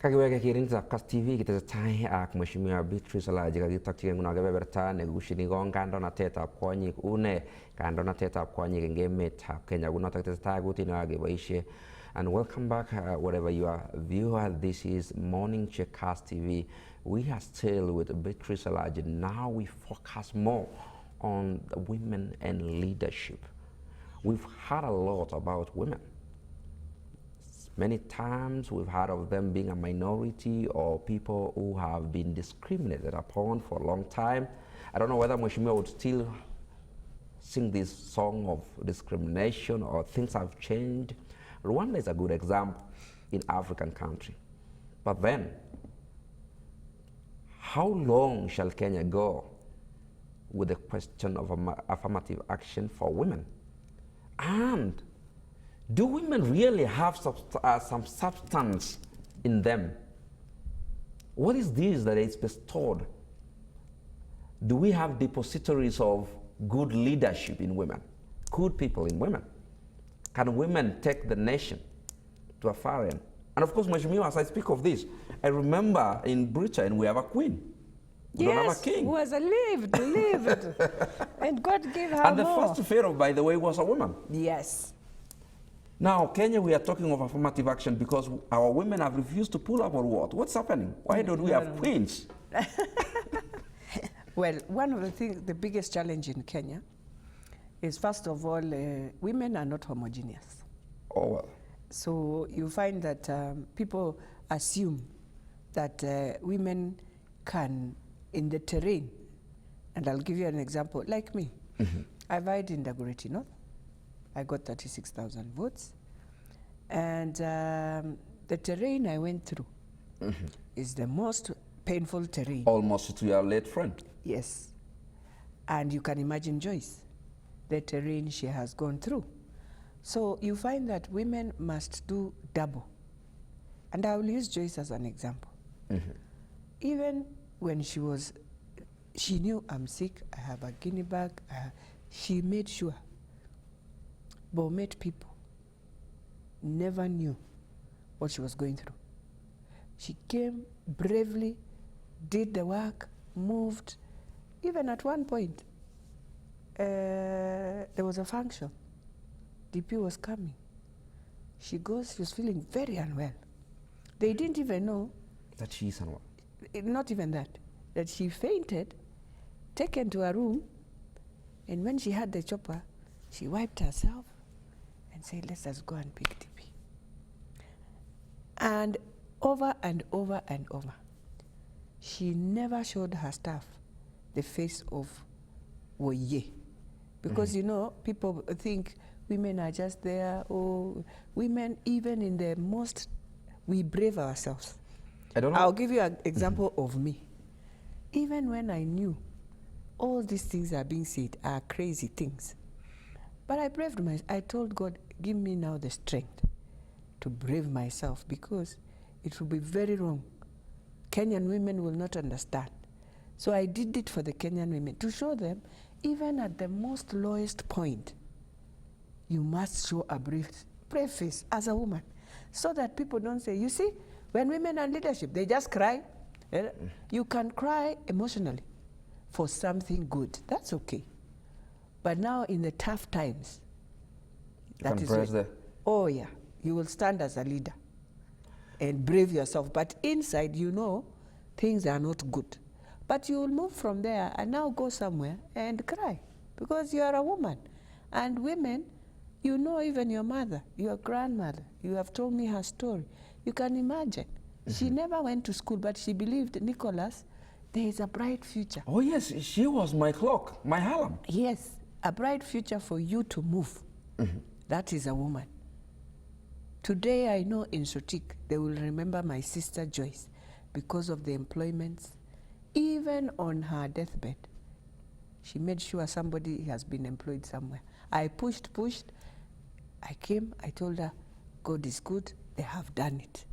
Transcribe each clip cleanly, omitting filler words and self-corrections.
Kakiweke kiringitab Kass TV kitesetai ak Mheshimiwa Beatrice Elachi kakitokyi nguno kebeberta negushini kong kandoinatetab kwonyik une kandoinatetab kwonyik eng emetab Kenya kunotok tesetai kutini kakeboisie. And welcome back wherever you are viewer. This is Morning Check Kass TV. We are still with Beatrice Elachi. Now we focus more on women and leadership. We've heard a lot about women. Many times we've heard of them being a minority or people who have been discriminated upon for a long time. I don't know whether Mheshimiwa would still sing this song of discrimination or things have changed. Rwanda is a good example in African country. But then, how long shall Kenya go with the question of affirmative action for women? And do women really have some substance in them? What is this that is bestowed? Do we have depositories of good leadership in women, good people in women? Can women take the nation to a far end? And of course, Mheshimiwa, as I speak of this, I remember in Britain we have a queen. We don't have a king. Who has lived. And God gave her And the more. first pharaoh, by the way, was a woman. Yes. Now, Kenya, we are talking of affirmative action because our women have refused to pull up or what? What's happening? Why don't we have queens? Well, one of the things, the biggest challenge in Kenya is, first of all, women are not homogeneous. Oh, well. So you find that people assume that women can, in the terrain, and I'll give you an example, like me. I vied in Dagoretti North. I got 36,000 votes. And the terrain I went through is the most painful terrain. Almost to your late friend. Yes. And you can imagine Joyce, the terrain she has gone through. So you find that women must do double. And I will use Joyce as an example. Even when she knew I'm sick, I have a guinea bag, she made sure Bomet people never knew what she was going through. She came bravely, did the work, moved. Even at one point, there was a function. DP was coming. She goes, she was feeling very unwell. They didn't even know that she's unwell. Not even that she fainted, taken to a room, and when she had the chopper, she wiped herself and said, let's just go and pick DP. And over and over and over, she never showed her staff the face of Woye. Because, you know, people think women are just there, or women, even in the most, we brave ourselves. I don't know. I'll give you an example of me. Even when I knew all these things are being said are crazy things, but I braved myself. I told God, give me now the strength to brave myself, because it will be very wrong. Kenyan women will not understand. So I did it for the Kenyan women, to show them, even at the most lowest point, you must show a brave face as a woman, so that people don't say, you see, when women are in leadership, they just cry. You can cry emotionally for something good. That's okay. But now in the tough times, that is oh yeah, you will stand as a leader and brave yourself. But inside, you know, things are not good. But you will move from there and now go somewhere and cry, because you are a woman. And women, you know, even your mother, your grandmother, you have told me her story. You can imagine. She never went to school, but she believed, Nicholas, there is a bright future. Oh yes, she was my clock, my alarm. Yes, a bright future for you to move. That is a woman. Today I know in Sotik, they will remember my sister Joyce because of the employments. Even on her deathbed, she made sure somebody has been employed somewhere. I pushed. I came, I told her, God is good, they have done it.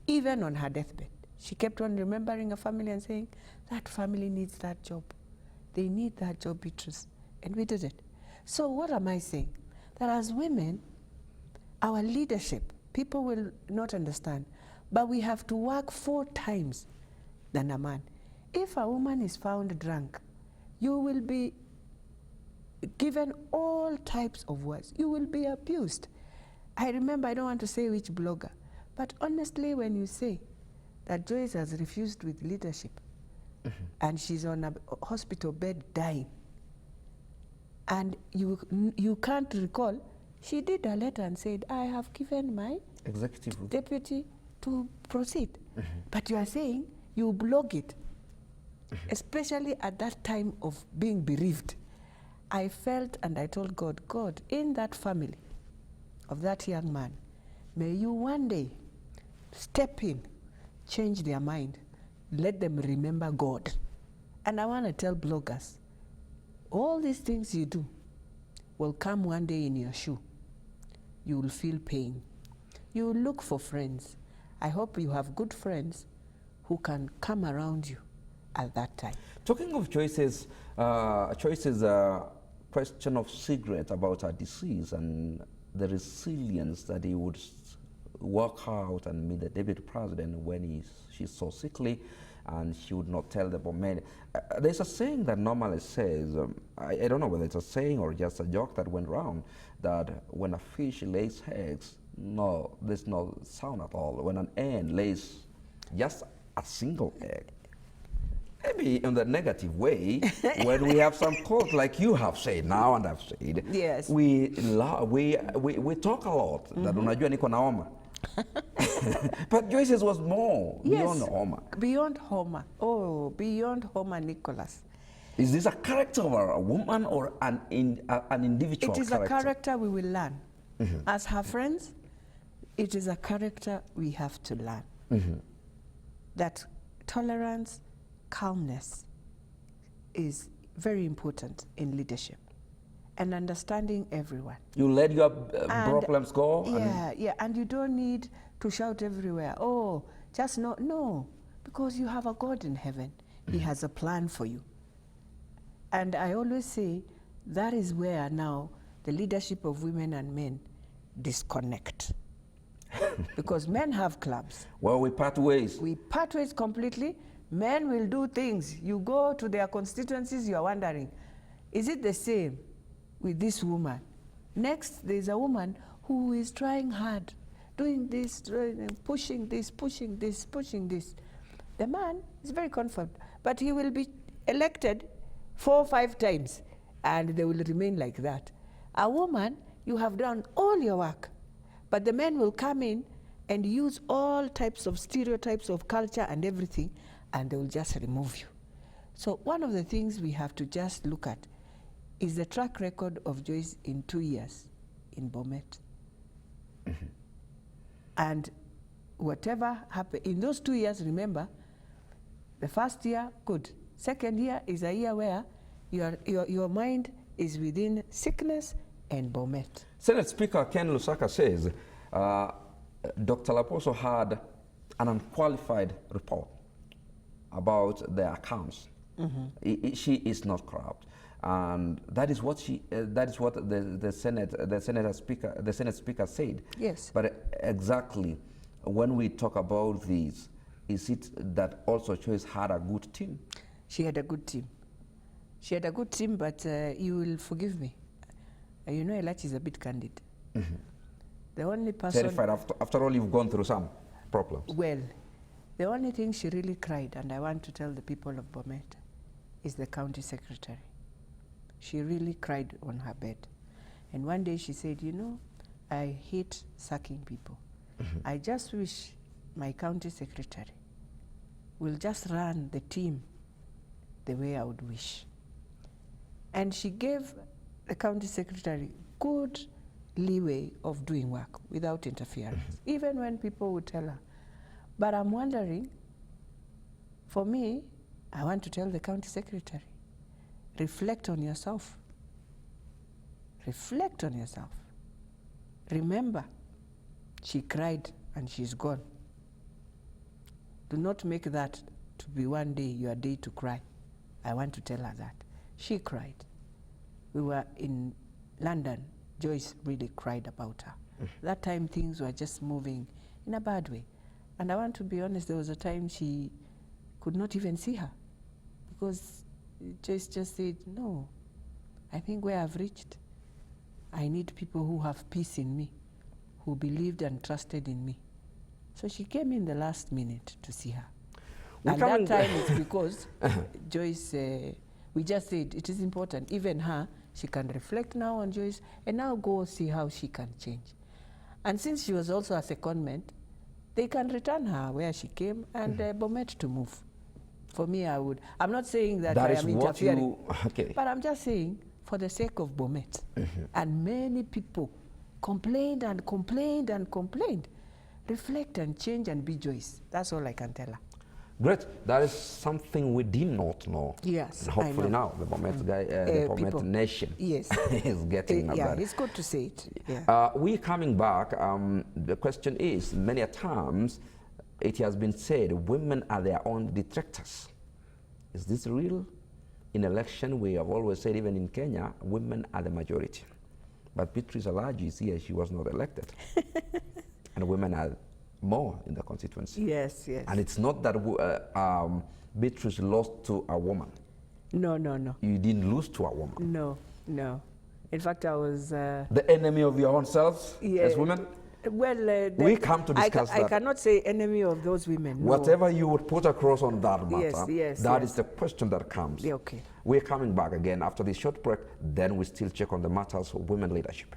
Even on her deathbed, she kept on remembering her family and saying, that family needs that job. They need that job, Beatrice. And we did it. So what am I saying? That as women, our leadership, people will not understand, but we have to work 4 times than a man. If a woman is found drunk, you will be given all types of words. You will be abused. I remember, I don't want to say which blogger, but honestly, when you say that Joyce has refused with leadership, and she's on a hospital bed dying, and you can't recall, she did a letter and said, I have given my executive deputy to proceed. But you are saying you blog it, especially at that time of being bereaved. I felt and I told God, God, in that family of that young man, may you one day step in, change their mind, let them remember God. And I want to tell bloggers, all these things you do will come one day in your shoe. You will feel pain. You will look for friends. I hope you have good friends who can come around you at that time. Talking of Joyce's question of secret about her disease and the resilience that he would work out and meet the deputy president when she's so sickly, and she would not tell the Bomet. There's a saying that normally says, I don't know whether it's a saying or just a joke that went around, that when a fish lays eggs, no, there's no sound at all. When an hen lays just a single egg, maybe in the negative way, when we have some quotes like you have said now and I've said, yes, we talk a lot, that unajua niko na homa. But Joyce's was more, yes, beyond Homer. Beyond Homer. Oh, beyond Homer, Nicholas. Is this a character of a woman or an individual character? It is a character we will learn. As her friends, it is a character we have to learn. That tolerance, calmness is very important in leadership. And understanding everyone. You let your problems go? Yeah, and you don't need to shout everywhere. Oh, just no, because you have a God in heaven. He has a plan for you. And I always say that is where now the leadership of women and men disconnect. Because men have clubs. Well, we part ways. We part ways completely. Men will do things. You go to their constituencies, you are wondering, is it the same with this woman? Next, there's a woman who is trying hard, doing this, pushing this, pushing this, pushing this. The man is very confident, but he will be elected 4 or 5 times, and they will remain like that. A woman, you have done all your work, but the men will come in and use all types of stereotypes of culture and everything, and they will just remove you. So one of the things we have to just look at is the track record of Joyce in 2 years in Bomet. And whatever happened in those 2 years, remember, the first year, good. Second year is a year where your mind is within sickness and Bomet. Senate Speaker Ken Lusaka says Dr. Laboso had an unqualified report about the accounts. She is not corrupt. And that is what the Senate Speaker said. Yes. But exactly, when we talk about these, is it that also Joyce had a good team? She had a good team. She had a good team, but you will forgive me. You know, Elachi is a bit candid. The only person... Terrified after all you've gone through some problems. Well, the only thing she really cried, and I want to tell the people of Bomet, is the county secretary. She really cried on her bed. And one day she said, you know, I hate sacking people. I just wish my county secretary will just run the team the way I would wish. And she gave the county secretary good leeway of doing work without interference, even when people would tell her. But I'm wondering, for me, I want to tell the county secretary, reflect on yourself. Reflect on yourself. Remember, she cried and she's gone. Do not make that to be one day your day to cry. I want to tell her that. She cried. We were in London. Joyce really cried about her. That time things were just moving in a bad way. And I want to be honest, there was a time she could not even see her because Joyce just said, no, I think where I've reached, I need people who have peace in me, who believed and trusted in me. So she came in the last minute to see her. And that time is because Joyce, we just said it is important, even her, she can reflect now on Joyce and now go see how she can change. And since she was also a secondment, they can return her where she came and Bomet to move. For me, I'm not saying that I am interfering, but I'm just saying for the sake of Bomet. And many people complained and complained and complained. Reflect and change and be Joyce. That's all I can tell her. Great. That is something we did not know. Yes, and hopefully now the Bomet the Bomet nation is getting that. Yeah, it's good to say it. Yeah. We're coming back. The question is, many a times it has been said women are their own detractors. Is this real? In election, we have always said, even in Kenya, women are the majority. But Beatrice Elachi is here, she was not elected. And women are more in the constituency. Yes, yes. And it's not that Beatrice lost to a woman. No, no, no. You didn't lose to a woman. No, no. In fact, I was... the enemy of your own selves as women? Well, we come to discuss that. I cannot say enemy of those women. No. Whatever you would put across on that matter, that is the question that comes. Yeah, okay. We're coming back again after this short break, then we still check on the matters of women leadership.